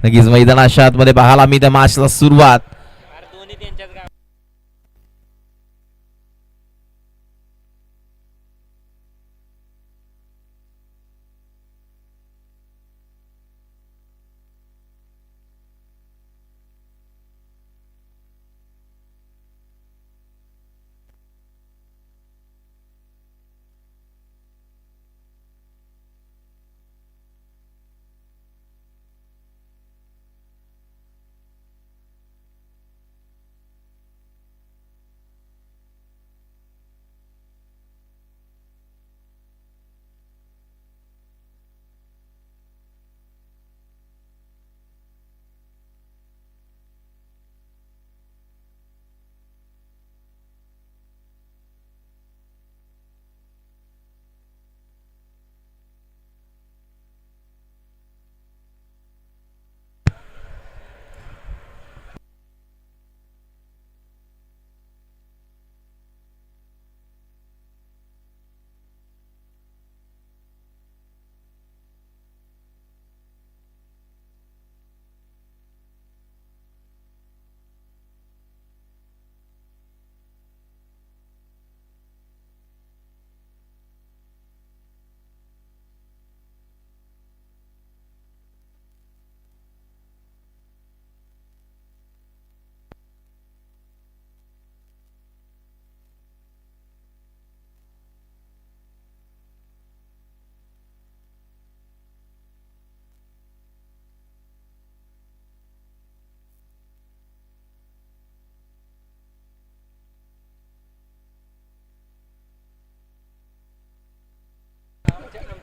नक्कीच मैदानाच्या आतमध्ये पाहायला मी त्या मॅचला सुरुवात.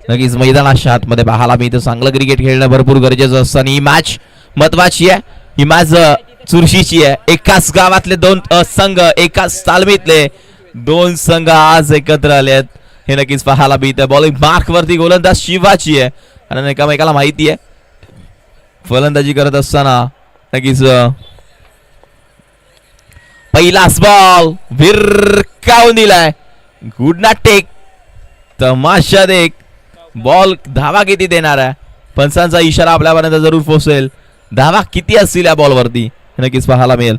नक्कीच मैदानाच्या आतमध्ये पाहायला मी इथं चांगलं क्रिकेट खेळणं भरपूर गरजेचं असतं आणि ही मॅच महत्वाची आहे. ही मॅच चुरशीची आहे. एकाच गावातले दोन संघ, एकाच तालमीतले दोन संघ आज एकत्र आले आहेत. हे नक्कीच पाहायला मी इथं बॉलिंग मार्क वरती गोलंदाज शिवाची आहे आणि एकामेकाला माहिती आहे फलंदाजी करत असताना. नक्कीच पहिलाच बॉल विरकावून दिलाय. गुड नॉट टेक, तमाशा देख. बॉल धावा किती देणार आहे? पंचांचा इशारा आपल्यापर्यंत जरूर पोहोचेल. धावा किती असतील या बॉलवरती नक्कीच पाहायला मिळेल.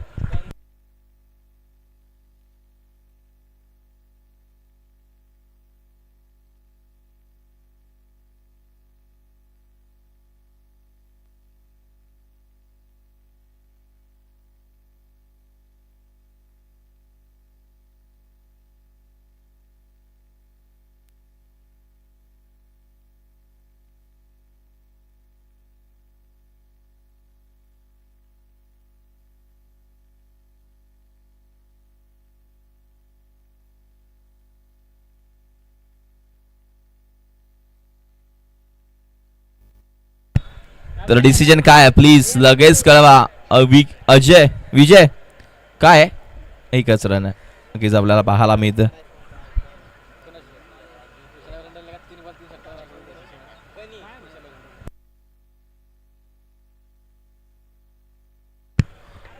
तर डिसिजन काय आहे प्लीज लगेच कळवा. अजय विजय काय एकच रन आहे. नक्कीच आपल्याला पाहायला मिळतं.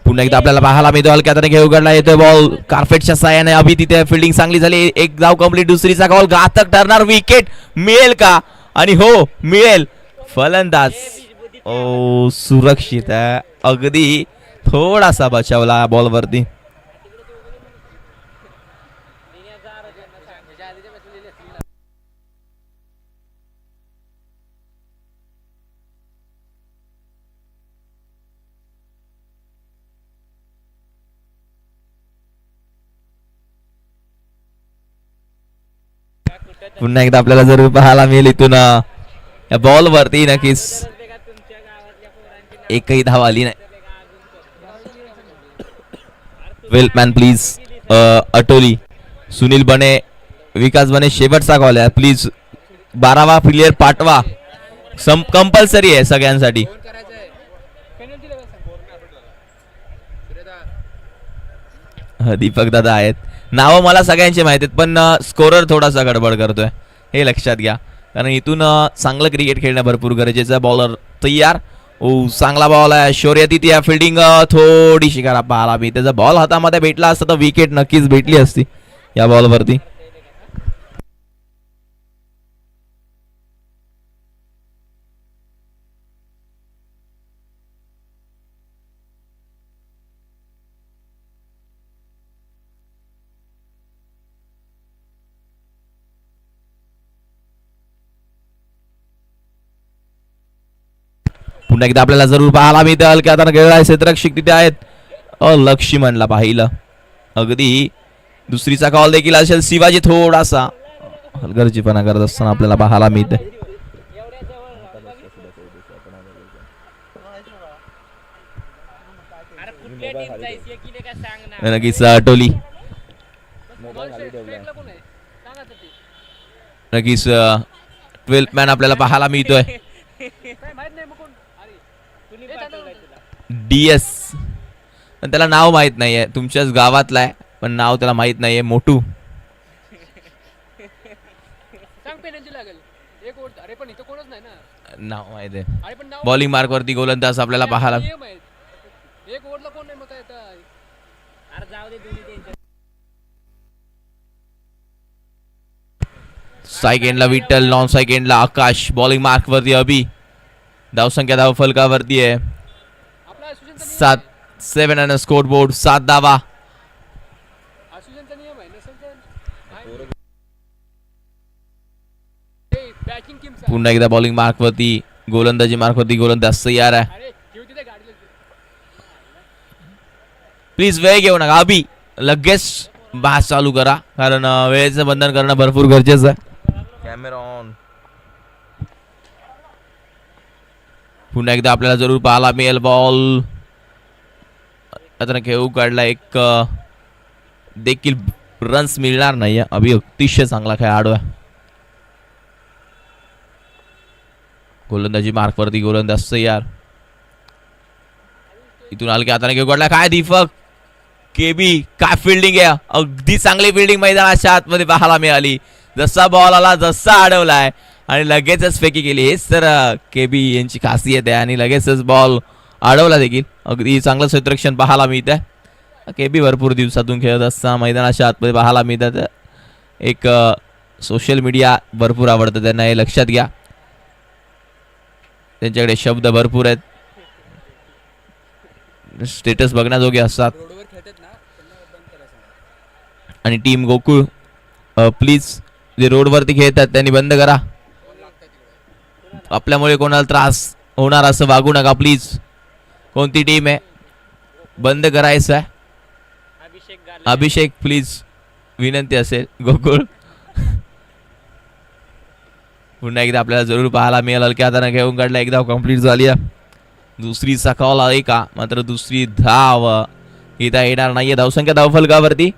पुन्हा एकदा आपल्याला पाहायला मिळतो हलक्या हाताने खेळ उघडला येतोय. बॉल कार्पेटच्या साह्याने अभि तिथे फिल्डिंग चांगली झाली. एक धाव कंप्लीट. दुसरीचा बॉल घातक ठरणार. विकेट मिळेल का? आणि हो मिळेल. फलंदाज सुरक्षित आहे. अगदी थोडासा बचावला बॉलवरती. पुन्हा एकदा आपल्याला जरूर पाहायला मिळेल इथून या बॉल वरती नक्कीच एकही धाव आली नाही. वेल्टमॅन प्लीज. अटोली, सुनील बने, विकास बने शेवटचा कॉल आहे. प्लीज 12वा प्लेयर पाठवा. कंपल्सरी आहे सगळ्यांसाठी. दीपक दादा आहेत. नावं मला सगळ्यांची माहिती आहेत पण स्कोरर थोडासा गडबड करतोय हे लक्षात घ्या. कारण इथून चांगलं क्रिकेट खेळणं भरपूर गरजेचं आहे. बॉलर तयार. चांगला बॉल आहे. शौर्यती ती फिल्डिंग थोडीशी करा पाहायला मी. त्याचा बॉल हातामध्ये भेटला असता तर विकेट नक्कीच भेटली असती या बॉलवरती. पुन्हा एकदा आपल्याला जरूर पाहायला मिळतं हलक्या हाताने खेळला आहे क्षेत्ररक्षक तिथे आहेत लक्ष्मणला पाहिलं अगदी दुसरीचा कॉल देखील असेल शिवाजी थोडासा हलगर्जीपणा करत असताना आपल्याला पाहायला मिळते नक्कीच टोली नक्कीच 12th मॅन आपल्याला पाहायला मिळतोय DS पण त्याला नाव माहित नाहीये तुमच्याच गावातला आहे पण नाव त्याला माहित नाहीये मोटू नाव माहित आहे बॉलिंग मार्क वरती गोलंदाज आपल्याला पाहायला स्ट्राइक एंडला विठ्ठल नॉन स्ट्राइक एंडला आकाश बॉलिंग मार्क वरती अभि धावसंख्या धाव फलकावरती आहे 7 आणि स्कोर बोर्ड 7 धावा पुन्हा एकदा बॉलिंग मार्क वरती गोलंदाजी मार्क वरती गोलंदाज तयार आहे प्लीज वेळ घेऊ नका अभि लगेच बॅस चालू करा कारण वेळेचं बंधन करणं भरपूर गरजेचं आहे कॅमेरा ऑन पुन्हा एकदा आपल्याला जरूर पाहायला मिळेल बॉल आता खेळू काढला एक देखील रन्स मिळणार नाही अभि अतिशय चांगला खेळाडू आहे गोलंदाजी मार्क वरती गोलंदाज तयार इथून हलक्या हाताने घेऊ काढला काय दीपक केबी काय फिल्डिंग आहे अगदी चांगली फिल्डिंग मैदानाच्या आतमध्ये पाहायला मिळाली जसा बॉल आला जसा अडवलाय आणि लगेचच फेकी केली हेच तर केबी यांची खासियत आहे आणि लगेचच बॉल अडवला देखील अगदी चांगलं क्षेत्ररक्षण पाहायला मिळतंय केबी भरपूर दिवसातून खेळत असताना मैदानाच्या आतमध्ये पाहायला मिळतात एक सोशल मीडिया भरपूर आवडतं त्यांना हे लक्षात घ्या त्यांच्याकडे शब्द भरपूर आहेत स्टेटस बघण्याजोगे असतात आणि टीम गोकुळ प्लीज जे रोडवरती खेळतात त्यांनी बंद करा आपल्यामुळे कोणाला त्रास होणार असं वागू नका प्लीज कोणती टीम आहे बंद करायचं आहे अभिषेक प्लीज विनंती असेल गोकुळ पुन्हा एकदा आपल्याला जरूर पाहायला मिळेल हलक्या हाताने घेऊन काढला एक धाव कंप्लीट झाली दुसरीचा कॉल आहे का मात्र दुसरी धाव इथं येणार नाहीये धावसंख्या धाव फलकावरती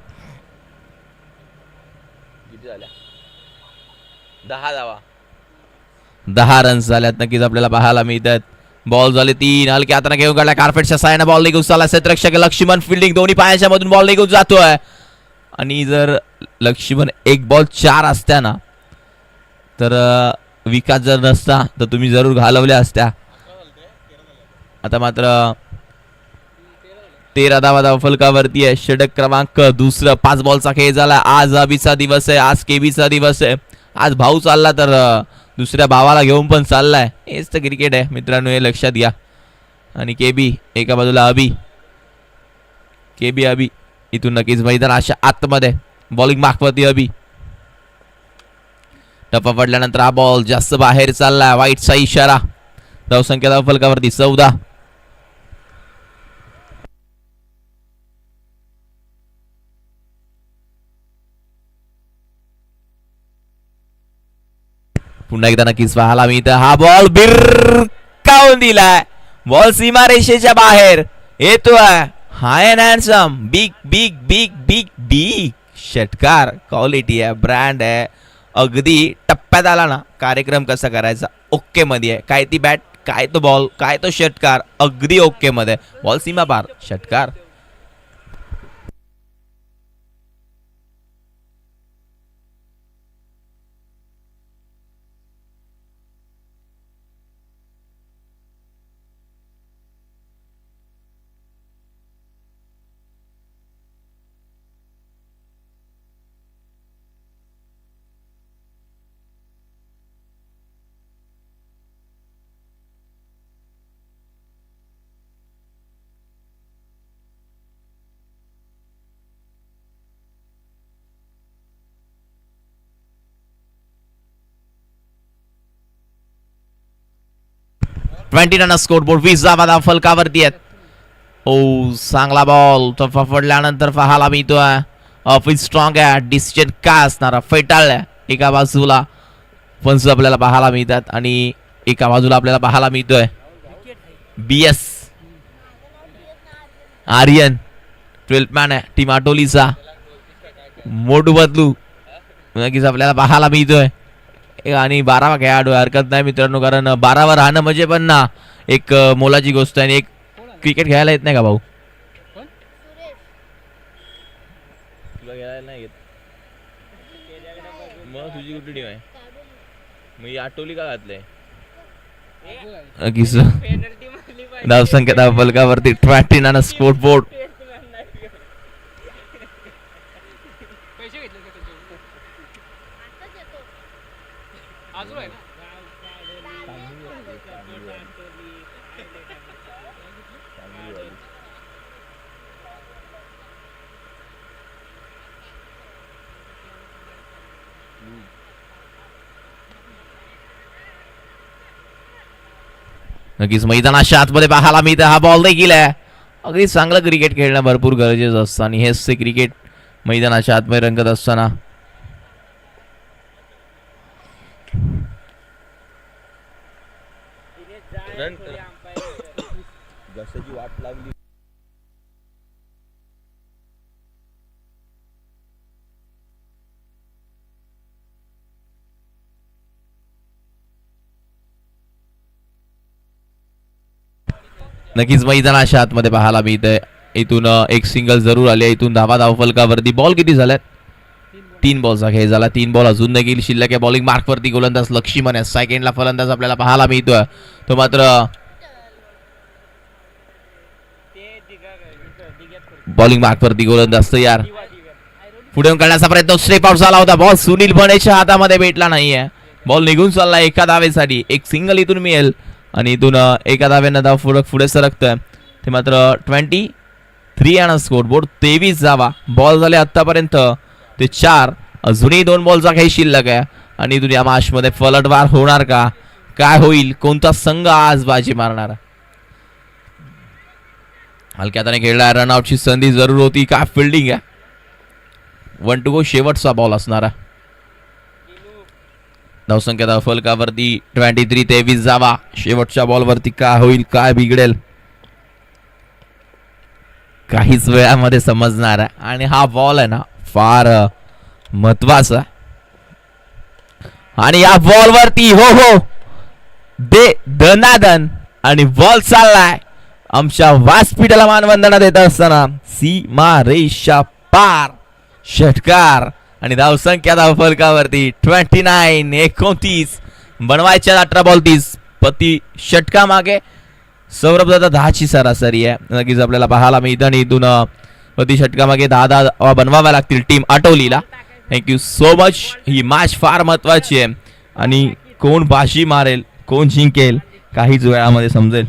10 रन्स झाल्यात नक्कीच आपल्याला पाहायला मिळतात बॉल झाले 3 हलक्या हाताने घेऊन काढला कार्पेटच्या साहाय्याने बॉल निघून चालला क्षेत्ररक्षक लक्ष्मण फिल्डिंग दोन्ही पायाच्या मधून बॉल निघून जातोय आणि जर लक्ष्मण एक बॉल 4 असत्या ना तर विकास जर नसता तर तुम्ही जरूर घालवल्या असत्या आता मात्र 13 धावा धाव फलकावरती आहे षटक क्रमांक दुसरं 5 बॉलचा खेळ झाला आज अभिचा दिवस आहे आज केबीचा दिवस आहे आज भाऊ चालला तर दुसऱ्या भावाला घेऊन पण चाललाय हेच तर क्रिकेट आहे मित्रांनो हे लक्षात घ्या आणि केबी एका बाजूला अभि केबी अभि इथून नक्कीच मैदान अशा आतमध्ये बॉलिंग मार्कवरती अभि टप्पा पडल्यानंतर हा बॉल जास्त बाहेर चाललाय वाईटचा इशारा धावसंख्या धाव फलकावरती 14 पुन्हा एकदा नक्कीच पाहायला मिळतं हा बॉल बिरकावून दिलाय बॉल सीमारेषेच्या बाहेर येतोय high and handsome big big big big big षटकार क्वालिटी आहे ब्रँड आहे अगदी टप्प्यात आला ना कार्यक्रम कसा करायचा ओके मध्ये आहे काय ती बॅट काय तो बॉल काय तो षटकार अगदी ओके मध्ये बॉल सीमा पार षटकार 20 रन स्कोरबोर्ड. 20 धावा फलकावरती आहेत. ओ चांगला बॉल तो फफडल्यानंतर पाहायला मिळतोय. ऑफिस स्ट्रॉंग आहे. डिसिजन काय असणार फेटाळल्या एका बाजूला पंच आपल्याला पाहायला मिळतात आणि एका बाजूला आपल्याला पाहायला मिळतोय BS आर्यन 12th मॅन आहे टीम आटोलीचा. मोठू बदलू नक्कीच आपल्याला पाहायला मिळतोय आणि 12वा खेळाडू हरकत नाही मित्रांनो, कारण 12वर राहणं म्हणजे पण ना एक मोलाची गोष्ट आहे. आणि एक क्रिकेट खेळायला येत नाही का भाऊ? तुला खेळायला नाही येत मग तुझी कुठली टीम आहे? मी आटोली का घातलंय? धावसंख्या फलकावरती 20 रन स्कोरबोर्ड. नक्कीच मैदानाच्या आतमध्ये पाहायला मिळतं हा बॉल देखील आहे. अगदी चांगलं क्रिकेट खेळणं भरपूर गरजेचं असतं आणि हेच ते क्रिकेट मैदानाच्या आतमध्ये रंगत असताना वाट लागली. नक्कीच मैदानाच्या आतमध्ये पाहायला मिळतंय. इथून एक सिंगल जरूर आली. इथून धाव फलकावरती. बॉल किती झाल्यात? 3 बॉलचा खेळ झाला. 3 बॉल अजून देखील शिल्लक आहे. बॉलिंग मार्कवरती गोलंदाज लक्ष्मण आहे. सेकंडला फलंदाज आपल्याला पाहायला मिळतोय. तो मात्र बॉलिंग मार्कवरती गोलंदाज तयार. पुढे करण्याचा प्रयत्न स्ट्रेप आउट झाला होता. बॉल सुनील बनेच्या हातामध्ये भेटला नाहीये. बॉल निघून चालला एका धावेसाठी. एक सिंगल इथून मिळेल आणि इथून एका धाव्यानं धाव पुढे सरकतोय. ते मात्र 23 रन स्कोरबोर्ड. 23 धावा. बॉल झाले आतापर्यंत ते 4. अजूनही 2 बॉलचा काही शिल्लक आहे आणि इथून या मॅच मध्ये पलटवार होणार का? काय होईल? कोणता संघ आज बाजी मारणार? हलक्या हाताने खेळला. रनआउटची संधी जरूर होती. काय फिल्डिंग आहे. 1 to go शेवटचा बॉल असणारा. धावसंख्या फलकावरती 23 जावा. शेवटच्या बॉलवरती काय होईल? काय बिघडेल? काहीच वेळामध्ये समजणार आहे. आणि हा बॉल आहे ना फार महत्वाचा. आणि या बॉलवरती हो दे धनादन आणि बॉल चाललाय आमच्या व्यासपीठाला मानवंदना देत असताना सीमा रेषा पार. षटकार आणि धावसंख्या फलकावरती 29 बनवायच्या 18 बॉल 30. प्रति षटका मागे सौरभ दादा 10ची सरासरी आहे. नक्कीच आपल्याला पाहायला मिळतं आणि इथून प्रति षटका मागे 10 बनवाव्या लागतील टीम आटोलीला. Thank you so much. ही मॅच फार महत्वाची आहे आणि कोण बाजी मारेल कोण जिंकेल काहीच वेळामध्ये समजेल.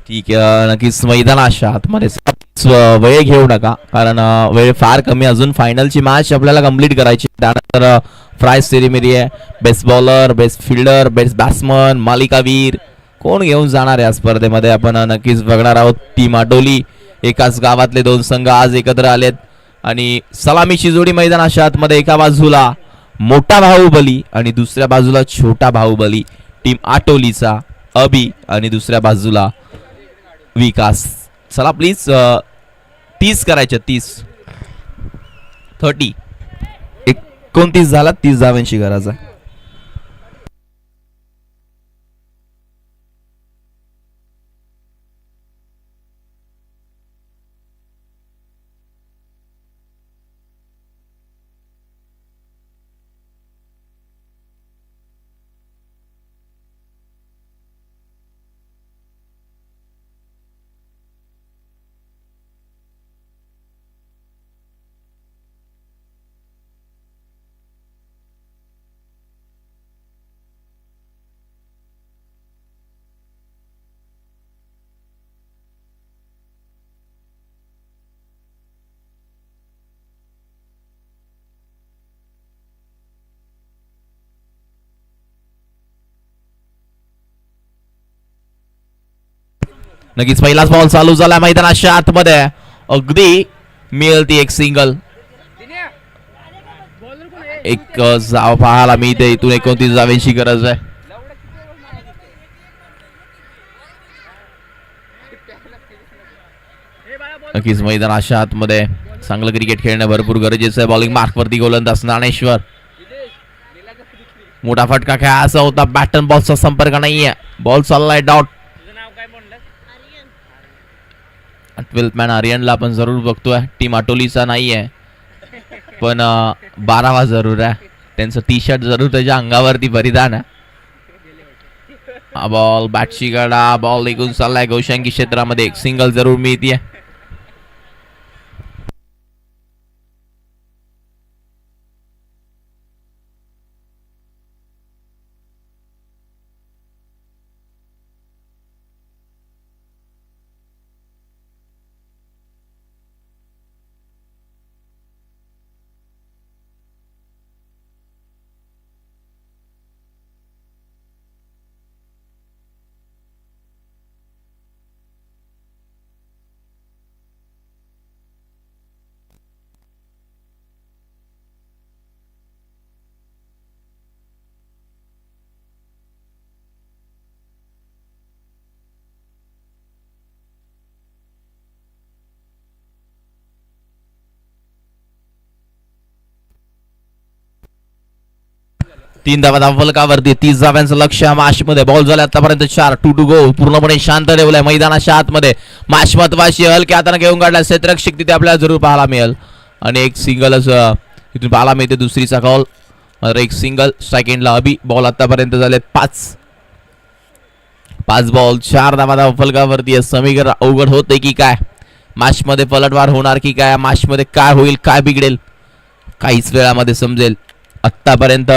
ठीक आहे, नक्कीच मैदानाच्या आतमध्ये वेळ घेऊ नका, कारण वेळ फार कमी. अजून फायनलची मॅच आपल्याला कम्प्लीट करायची. त्यानंतर प्राइज सेरेमनी आहे. Best bowler, best fielder, best batsman, मालिकावीर कोण घेऊन जाणार या स्पर्धेमध्ये आपण नक्कीच बघणार आहोत. टीम आटोली एकाच गावातले दोन संघ आज एकत्र आलेत आणि सलामीची जोडी मैदानाच्या आतमध्ये. एका बाजूला मोठा बाहुबली आणि दुसऱ्या बाजूला छोटा बाहुबली, टीम आटोलीचा अबी आणि दुसऱ्या बाजूला विकास. चला प्लीज 30 करायचे, 30 29 झाला. 30 धावांची गरज आहे. नक्कीच पहिलाच बॉल चालू झाला मैदानाच्या आतमध्ये. अगदी मिळती एक सिंगल. एक जाव पाहायला मिळते. इथून 29 धावांची गरज आहे. नक्कीच मैदानाच्या आतमध्ये चांगलं क्रिकेट खेळणं भरपूर गरजेचं आहे. बॉलिंग मार्क वरती गोलंदाज ज्ञानेश्वर. मोठा फटका खेळायचा होता. बॅटन बॉलचा संपर्क नाहीये. बॉल चाललाय डॉट. 12th मॅन आर्यनला आपण जरूर बघतोय. टीम आटोलीचा नाहीये पण 12वा जरूर आहे. त्यांचं टी शर्ट जरूर त्याच्या अंगावरती परिधान आहे. हा बॉल बॅटची गडा. बॉल निघून चाललाय गोशांकी क्षेत्रामध्ये. एक सिंगल जरूर मिळतीये. तीन धावा फलकावरती. 30 धाव्यांचं लक्ष मॅच मध्ये. बॉल झाले आतापर्यंत 4. 2 to go. पूर्णपणे शांत ठेवलाय मैदानाच्या आतमध्ये. मॅच महत्वाची. हलक्या हाताने घेऊन काढला क्षेत्ररक्षक. तिथे आपल्याला जरूर पाहायला मिळेल आणि एक सिंगलच इथून पाहायला मिळते. दुसरीचा कॉल. एक सिंगल. सेकंडला अबी. बॉल आतापर्यंत झाले 5 बॉल 4 धावा फलकावरती. समीकरण अवघड होते की काय? मॅच मध्ये पलटवार होणार की काय? मॅच मध्ये काय होईल, काय बिघडेल, काहीच वेळामध्ये समजेल. आतापर्यंत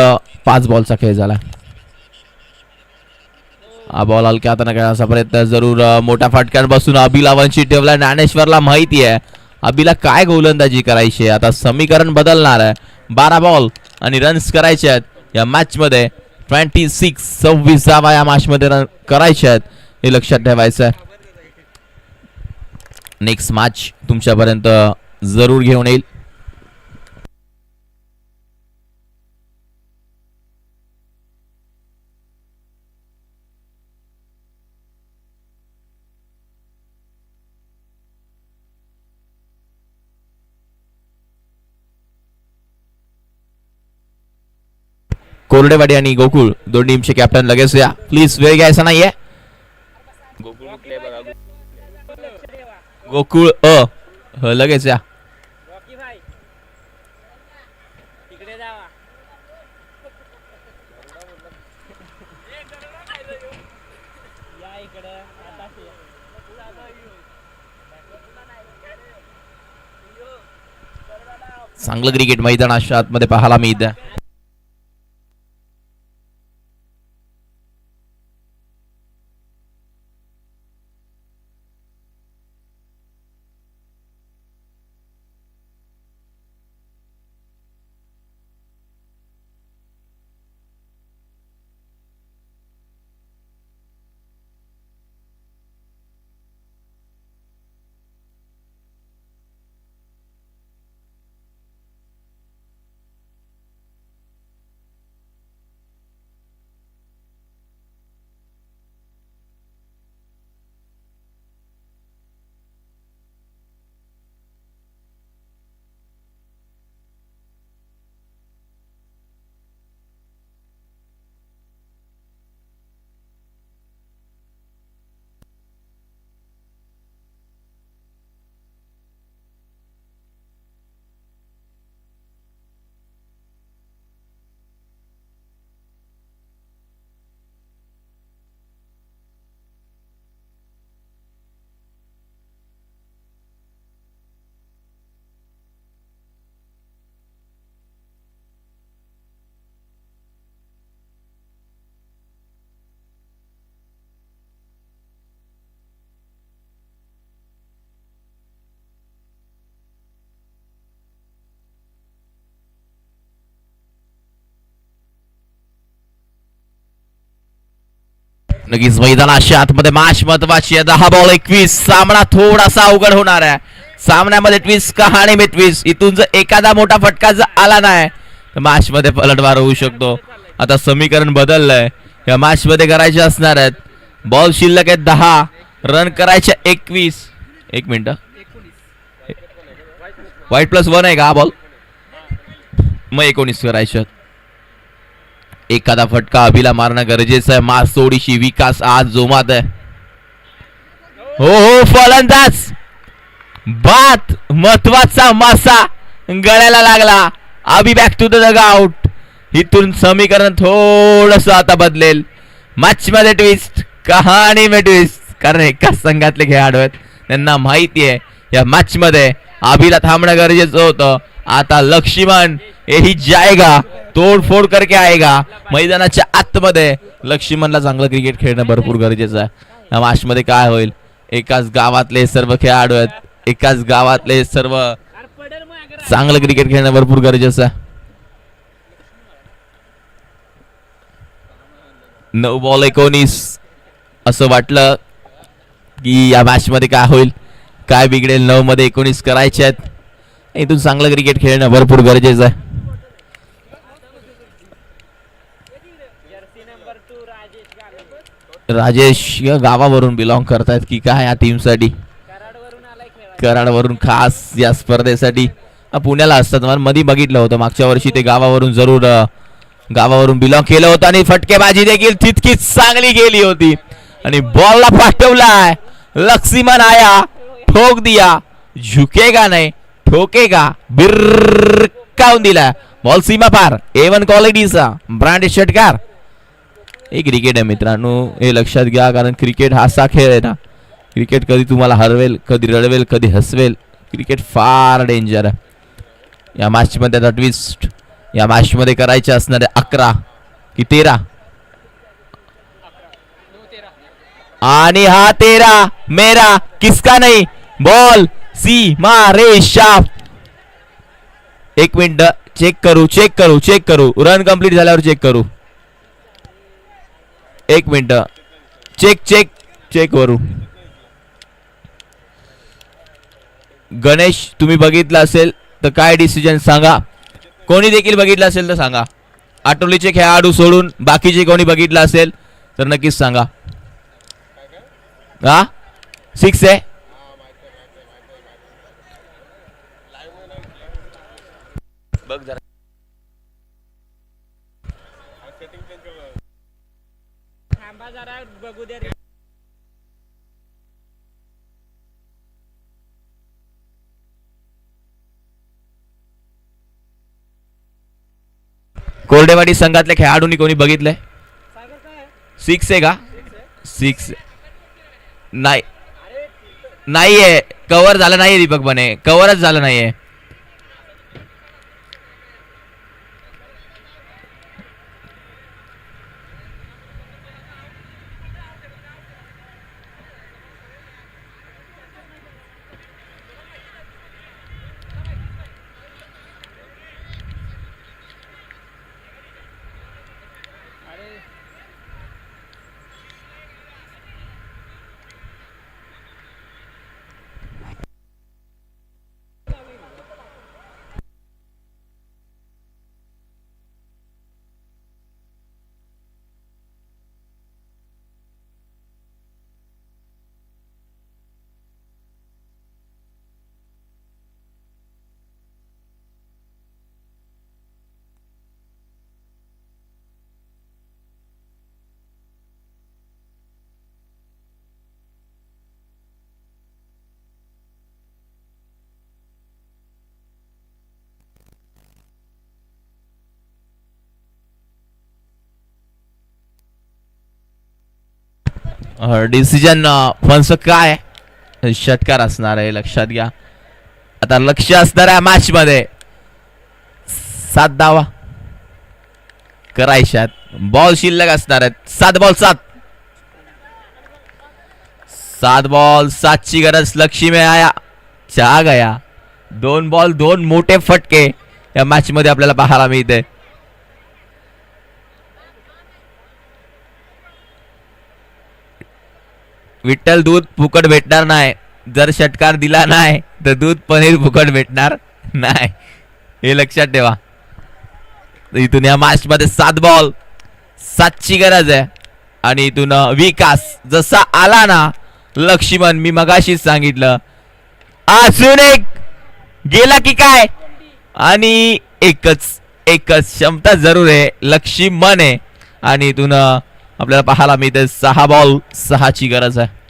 5 बॉलचा खेळ झाला. हा बॉल हलक्या हाताने खेळण्याचा प्रयत्न जरूर. मोठ्या फटक्यात बसून अबिला वंचित ठेवला. ज्ञानेश्वरला माहिती आहे अबिला काय गोलंदाजी करायची. आता समीकरण बदलणार आहे. 12 बॉल आणि रन्स करायचे आहेत या मॅच मध्ये. 26 धावा या मॅच मध्ये रन करायचे आहेत हे लक्षात ठेवायचं आहे. नेक्स्ट मॅच तुमच्यापर्यंत जरूर घेऊन येईल. कोरडेवाडी आणि गोकुळ दोन टीमचे कॅप्टन लगेच या. प्लीज वेळ घ्यायचा नाहीये. गोकुळ लगेच या. चांगलं क्रिकेट मैदानाच्या आतमध्ये पाहायला मिळतं. नक्कीच मैदानाच्या आतमध्ये मॅच महत्वाची आहे. 10 बॉल 21. सामना थोडासा अवघड होणार आहे. सामन्यामध्ये ट्विस्ट कहाणी में ट्विस्ट. इथून जर एखादा मोठा फटका जर आला नाही तर मॅच मध्ये पलटवार होऊ शकतो. आता समीकरण बदललंय. या मॅच मध्ये करायचे असणार आहेत. बॉल शिल्लक आहेत 10, रन करायचे 21. एक मिनिट, व्हाईट +1 आहे का बॉल? मग 19 करायचे. एखादा फटका अभिला मारणं गरजेचं आहे. मास थोडीशी विकास आज जोमात आहे. हो फलंदाज बात महत्वाचा मासा गळ्याला लागला. अभि बॅक टू द डगआउट. इथून समीकरण थोडस आता बदलेल. मॅच मध्ये ट्विस्ट कहाणी में ट्विस्ट. कारण एकाच संघातले खेळाडू आहेत. त्यांना माहिती आहे या मॅच मध्ये अभिला थांबणं गरजेचं होतं. आता लक्ष्मण यही जाएगा, तोडफोड करके आएगा. मैदानाच्या आतमध्ये लक्ष्मणला चांगलं क्रिकेट खेळणं भरपूर गरजेचं आहे. या मॅच मध्ये काय होईल? एकाच गावातले सर्व खेळाडू आहेत. एकाच गावातले सर्व चांगलं क्रिकेट खेळणं भरपूर गरजेचं आहे. 9 बॉल 19. असं वाटलं की या मॅच मध्ये काय होईल, काय बिघडेल. 9 मध्ये 19 करायचे आहेत. इथून चांगलं क्रिकेट खेळणं भरपूर गरजेचं आहे. राजेश या गावावरून बिलॉंग करतायत की काय या टीमसाठी? कराडवरून खास या स्पर्धेसाठी पुण्याला असतात. मध्ये बघितलं होतं मागच्या वर्षी ते गावावरून जरूर गावावरून बिलॉंग केलं होतं. आणि फटकेबाजी देखील तितकीच चांगली गेली होती. आणि बॉलला पाठवलाय. लक्ष्मण आया, ठोक दिया, झुकेगा नाही ठोकेगा. बिरकावून दिला. बॉल सीमा पार. A1 क्वालिटीचा ब्रँडेड षटकार. हे क्रिकेट आहे मित्रांनो, हे लक्षात घ्या. कारण क्रिकेट हा असा खेळ आहे ना, क्रिकेट कधी तुम्हाला हरवेल, कधी रडवेल, कधी हसवेल. क्रिकेट फार डेंजर आहे. या मॅच मध्ये आता ट्विस्ट. या मॅच मध्ये करायचे असणारे 11 की 13. आणि हा 13 मेरा किसका नहीं. बॉल सीमा रेषा. एक मिनिट, चेक करू. रन कंप्लीट झाल्यावर चेक करू. एक मिनिट, चेक करू. गणेश तुम्ही बघितलं असेल तर काय डिसिजन सांगा. कोणी देखील बघितलं असेल तर सांगा. आटोलीचे खेळाडू सोडून बाकीचे कोणी बघितलं असेल तर नक्कीच सांगा. हा 6 आहे. बघ जरा. बघू दे. कोरडेवाडी संघातल्या खेळाडूंनी कोणी बघितलंय? 6 आहे का? 6 नाहीये. कव्हर झालं नाहीये दीपक बने. कव्हरच झालं नाहीये. डिसिजन फन्स काय षटकार असणार आहे, लक्षात घ्या. आता लक्ष असणार आहे मॅच मध्ये 7 धावा करायच्यात. बॉल शिल्लक असणार आहेत 7 बॉल 7. 7 बॉल 7 ची गरज. लक्ष्मी आया चहा गया. 2 बॉल 2 मोठे फटके या मॅच मध्ये आपल्याला पाहायला मिळते. विठ्ठल दूध फुकट भेटणार नाही. जर षटकार दिला नाही तर दूध पनीर फुकट भेटणार नाही, हे लक्षात ठेवा. इथून या मॅच मध्ये 7 बॉल 7ची गरज आहे. आणि इथून विकास जसा आला ना लक्ष्मण, मी मगाशीच सांगितलं अजून एक गेला की काय. आणि एकच क्षमता जरूर आहे, लक्ष्मण आहे. आणि इथून आपल्याला पाहायला मिळते 6 बॉल 6ची गरज आहे.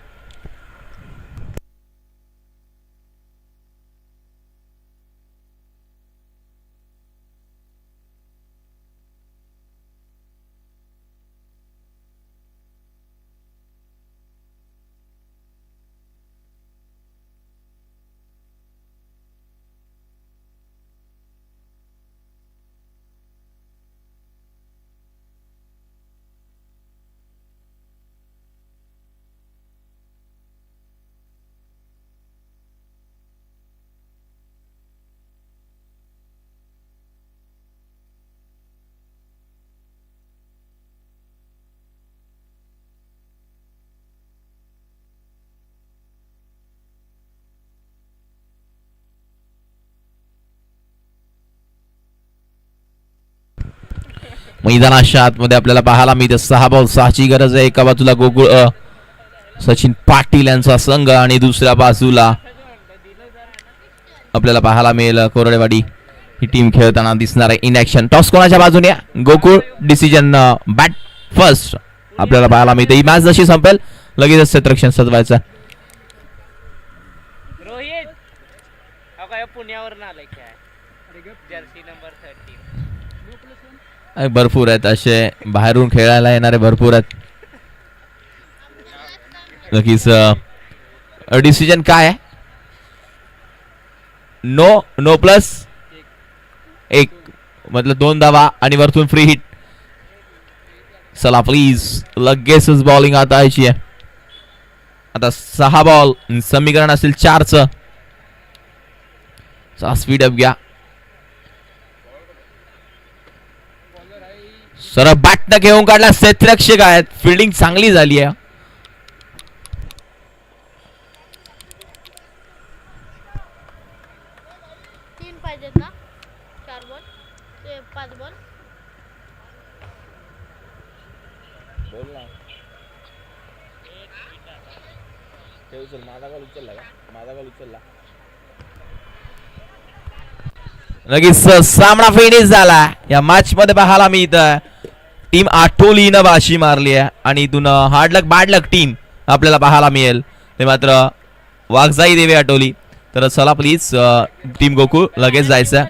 मैदानाच्या आतमध्ये आपल्याला पाहायला मिळते 6 बॉल 6ची गरज आहे. एका बाजूला गोकुळ सचिन पाटील यांचा संघ आणि दुसऱ्या बाजूला आपल्याला पाहायला मिळेल कोरडेवाडी ही टीम खेळताना दिसणार आहे. इन ऍक्शन टॉस कोणाच्या बाजूने गोकुळ, डिसिजन बॅट फर्स्ट आपल्याला पाहायला मिळते. ही मॅच जशी संपेल लगेचच क्षेत्ररक्षण सजवायचं. भरपूर आहेत असे बाहेरून खेळायला येणारे, भरपूर आहेत. नक्कीच डिसिजन काय आहे? नो प्लस 1 मतलब 2 धावा आणि वरतून फ्री हिट. चला प्लीज लगेचच बॉलिंग आता यायची आहे. आता 6 बॉल समीकरण असेल 4चं. स्पीड अप घ्या. सर बॅटनं घेऊन काढला, क्षेत्ररक्षक आहेत. फिल्डिंग चांगली झाली आहे. लगेच सामना फिनिश झाला. या मॅच मध्ये पाहायला मिळतं टीम आठोलीनं बाशी मारली आहे. आणि इथून हार्डलक बॅडलक टीम आपल्याला पाहायला मिळेल ते मात्र वाघजाई देवी आठवली. तर चला प्लीज टीम गोकुळ लगेच जायचं.